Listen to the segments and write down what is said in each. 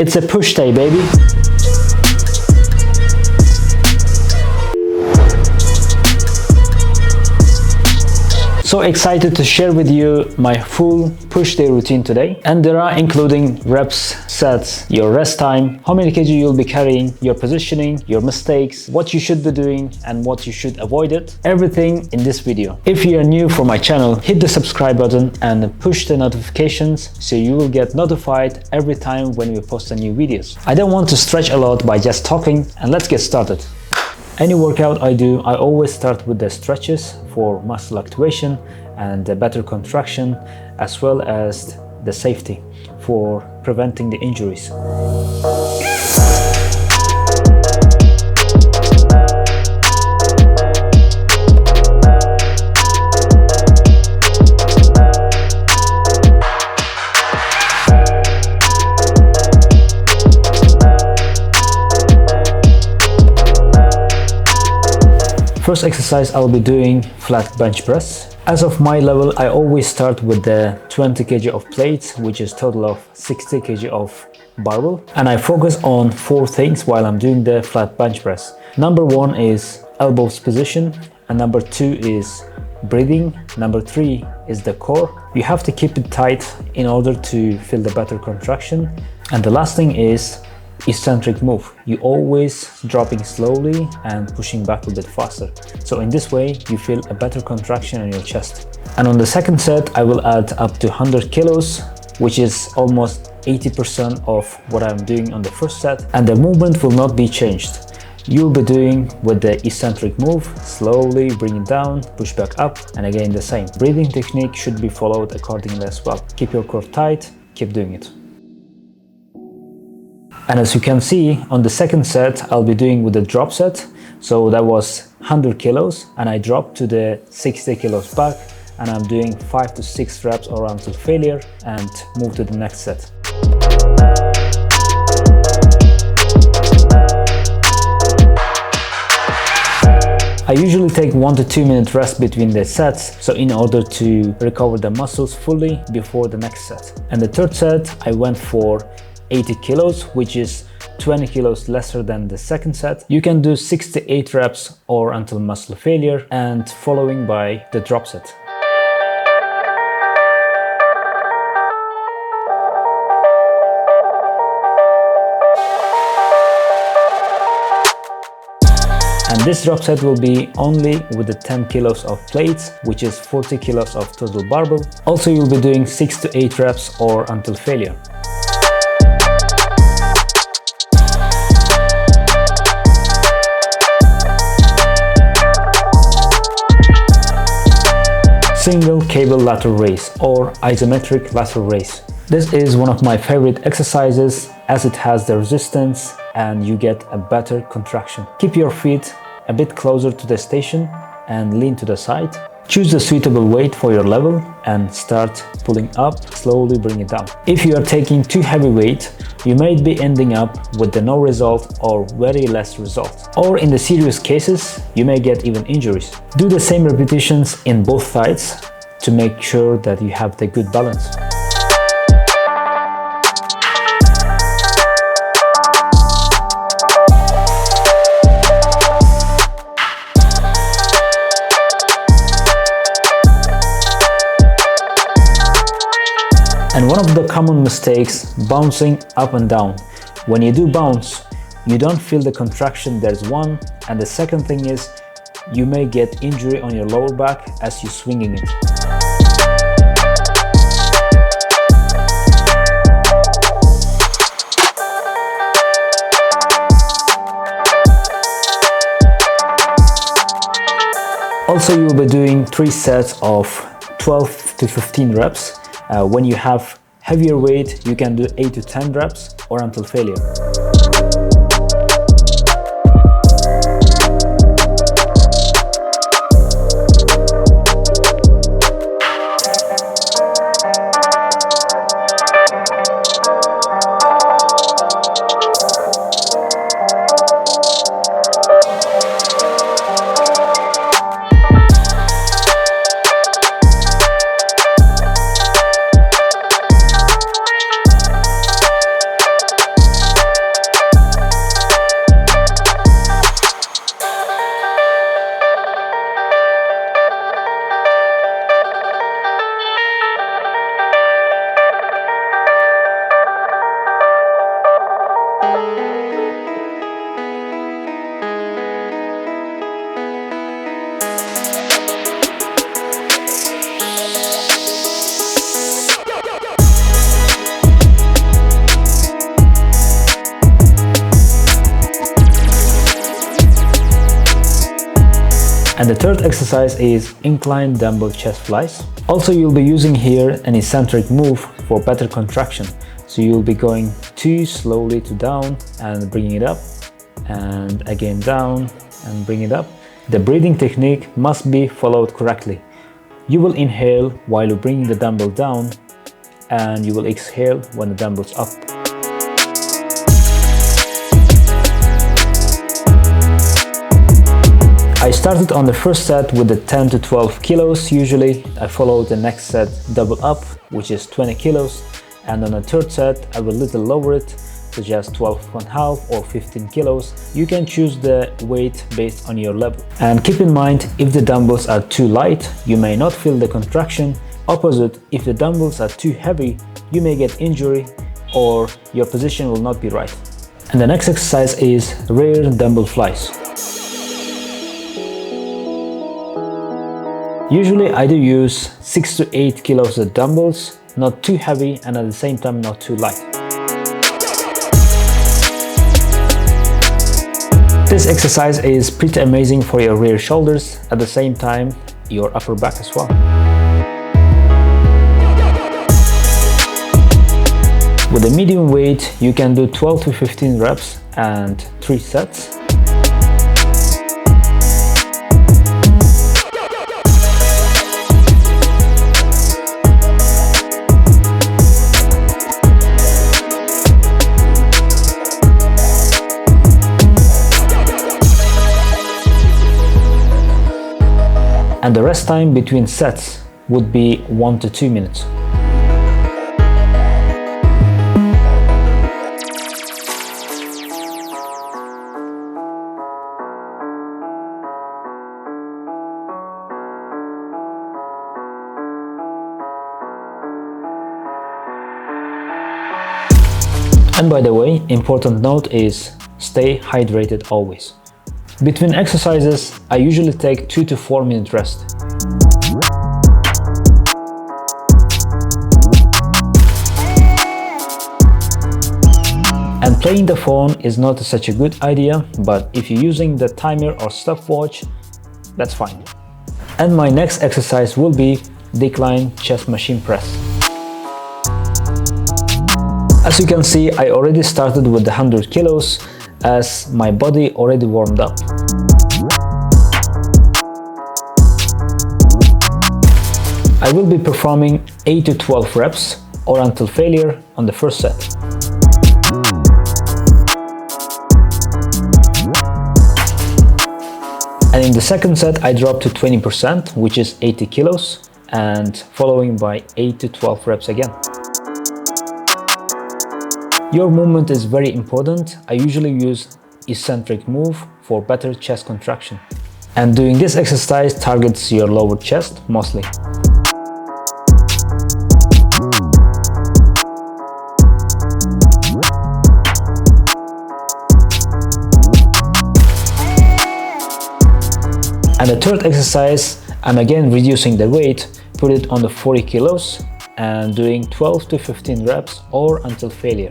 It's a push day, baby. So excited to share with you my full push day routine today. And there are including reps, sets, your rest time, how many kg you'll be carrying, your positioning, your mistakes, what you should be doing and what you should avoid it. Everything in this video. If you are new for my channel, hit the subscribe button and push the notifications so you will get notified every time when we post a new videos. I don't want to stretch a lot by just talking, and let's get started. Any workout I do, I always start with the stretches for muscle activation and the better contraction, as well as the safety for preventing the injuries. First exercise I'll be doing flat bench press. As of my level, I always start with the 20 kg of plates, which is total of 60 kg of barbell. And I focus on 4 things while I'm doing the flat bench press. Number 1 is elbows position, and number 2 is breathing. Number 3 is the core. You have to keep it tight in order to feel the better contraction. And the last thing is eccentric move. You always dropping slowly and pushing back a bit faster. So in this way you feel a better contraction in your chest. And on the second set I will add up to 100 kilos, which is almost 80% of what I'm doing on the first set, and the movement will not be changed. You'll be doing with the eccentric move, slowly bring it down, push back up, and again the same. Breathing technique should be followed accordingly as well. Keep your core tight, keep doing it. And as you can see, on the second set, I'll be doing with the drop set. So that was 100 kilos and I dropped to the 60 kilos back, and I'm doing 5 to 6 reps or until failure and move to the next set. I usually take 1 to 2 minute rest between the sets, so in order to recover the muscles fully before the next set. And the third set, I went for 80 kilos, which is 20 kilos lesser than the second set. You can do 6 to 8 reps or until muscle failure, and following by the drop set. And this drop set will be only with the 10 kilos of plates, which is 40 kilos of total barbell. Also, you'll be doing 6 to 8 reps or until failure. Single cable lateral raise or isometric lateral raise. This is one of my favorite exercises as it has the resistance and you get a better contraction. Keep your feet a bit closer to the station and lean to the side. Choose a suitable weight for your level and start pulling up, slowly bring it down. If you are taking too heavy weight, you may be ending up with the no result or very less result. Or in the serious cases, you may get even injuries. Do the same repetitions in both sides to make sure that you have the good balance. And one of the common mistakes, bouncing up and down. When you do bounce, you don't feel the contraction, there's one. And the second thing is, you may get injury on your lower back as you're swinging it. Also, you'll be doing 3 sets of 12 to 15 reps. When you have heavier weight, you can do 8 to 10 reps or until failure. And the third exercise is incline dumbbell chest flies. Also, you'll be using here an eccentric move for better contraction. So you'll be going too slowly to down and bringing it up, and again down and bring it up. The breathing technique must be followed correctly. You will inhale while you're bringing the dumbbell down, and you will exhale when the dumbbell's up. I started on the first set with the 10 to 12 kilos usually. I followed the next set double up, which is 20 kilos. And on the third set, I will little lower it to just 12.5 or 15 kilos. You can choose the weight based on your level. And keep in mind, if the dumbbells are too light, you may not feel the contraction. Opposite, if the dumbbells are too heavy, you may get injury or your position will not be right. And the next exercise is rear dumbbell flies. Usually I do use 6 to 8 kilos of dumbbells, not too heavy and at the same time not too light. This exercise is pretty amazing for your rear shoulders, at the same time your upper back as well. With a medium weight, you can do 12 to 15 reps and 3 sets. And the rest time between sets would be 1 to 2 minutes. And by the way, important note is stay hydrated always. Between exercises, I usually take 2 to 4 minute rest. And playing the phone is not such a good idea, but if you're using the timer or stopwatch, that's fine. And my next exercise will be decline chest machine press. As you can see, I already started with the 100 kilos as my body already warmed up. I will be performing 8 to 12 reps or until failure on the first set. And in the second set I drop to 20%, which is 80 kilos, and following by 8 to 12 reps again. Your movement is very important. I usually use eccentric move for better chest contraction. And doing this exercise targets your lower chest mostly. And the third exercise, I'm again reducing the weight, put it on the 40 kilos and doing 12 to 15 reps or until failure.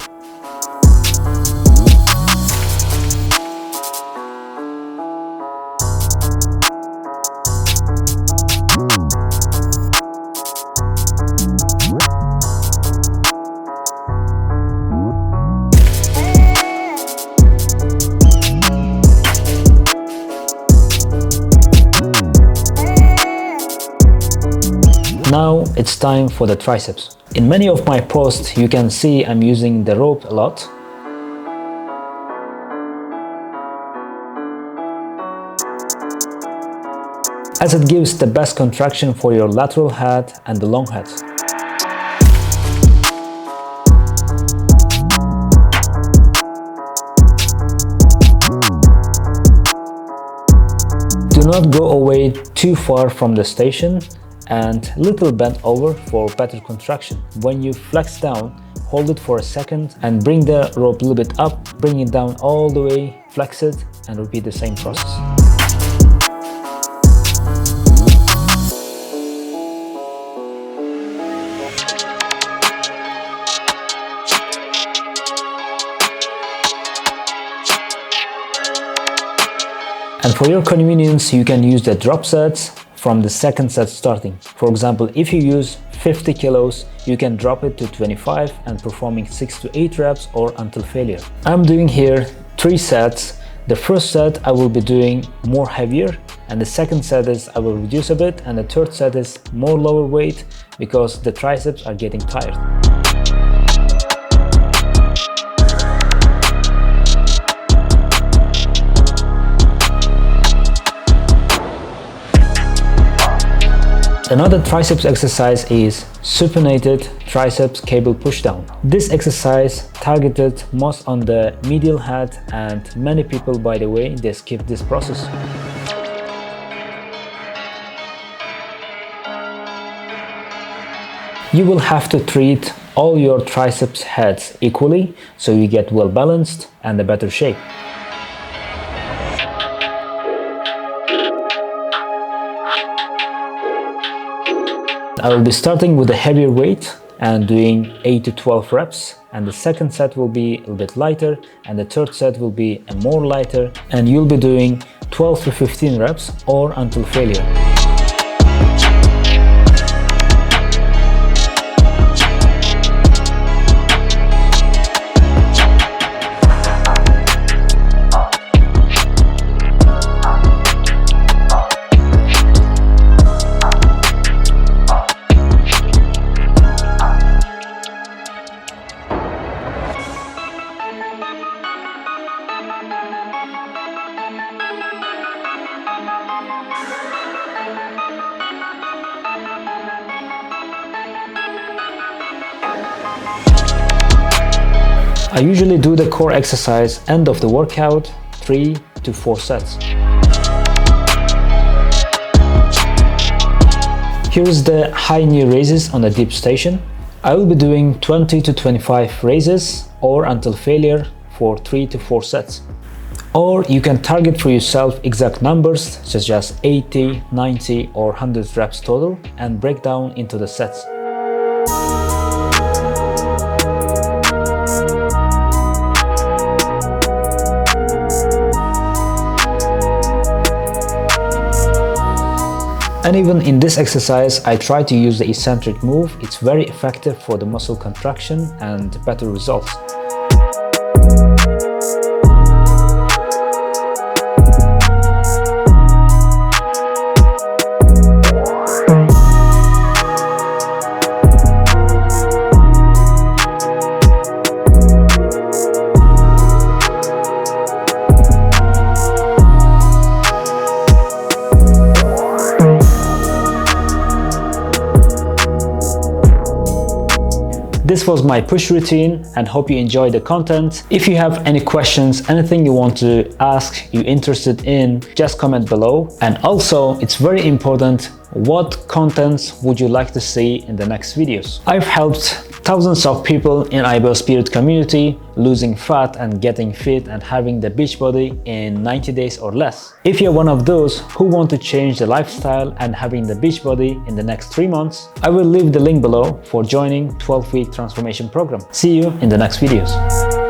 Now it's time for the triceps. In many of my posts you can see I'm using the rope a lot. As it gives the best contraction for your lateral head and the long head. Do not go away too far from the station and little bend over for better contraction. When you flex down, hold it for a second and bring the rope a little bit up, bring it down all the way, flex it and repeat the same process. And for your convenience, you can use the drop sets from the second set starting. For example, if you use 50 kilos, you can drop it to 25 and performing 6 to 8 reps or until failure. I'm doing here 3 sets. The first set I will be doing more heavier, and the second set is I will reduce a bit, and the third set is more lower weight because the triceps are getting tired. Another triceps exercise is supinated triceps cable pushdown. This exercise targeted most on the medial head, and many people, by the way, they skip this process. You will have to treat all your triceps heads equally so you get well balanced and a better shape. I will be starting with a heavier weight and doing 8 to 12 reps, and the second set will be a little bit lighter, and the third set will be a more lighter, and you'll be doing 12 to 15 reps or until failure. I usually do the core exercise end of the workout, 3 to 4 sets. Here is the high knee raises on the deep station. I will be doing 20 to 25 raises or until failure for 3 to 4 sets. Or you can target for yourself exact numbers such as 80, 90 or 100 reps total and break down into the sets. And even in this exercise, I try to use the eccentric move. It's very effective for the muscle contraction and better results. This was my push routine and hope you enjoyed the content. If you have any questions, anything you want to ask, you're interested in, just comment below. And also, it's very important, what contents would you like to see in the next videos? I've helped thousands of people in IBOSpirit community losing fat and getting fit and having the beach body in 90 days or less. If you're one of those who want to change the lifestyle and having the beach body in the next 3 months, I will leave the link below for joining 12-week transformation program. See you in the next videos.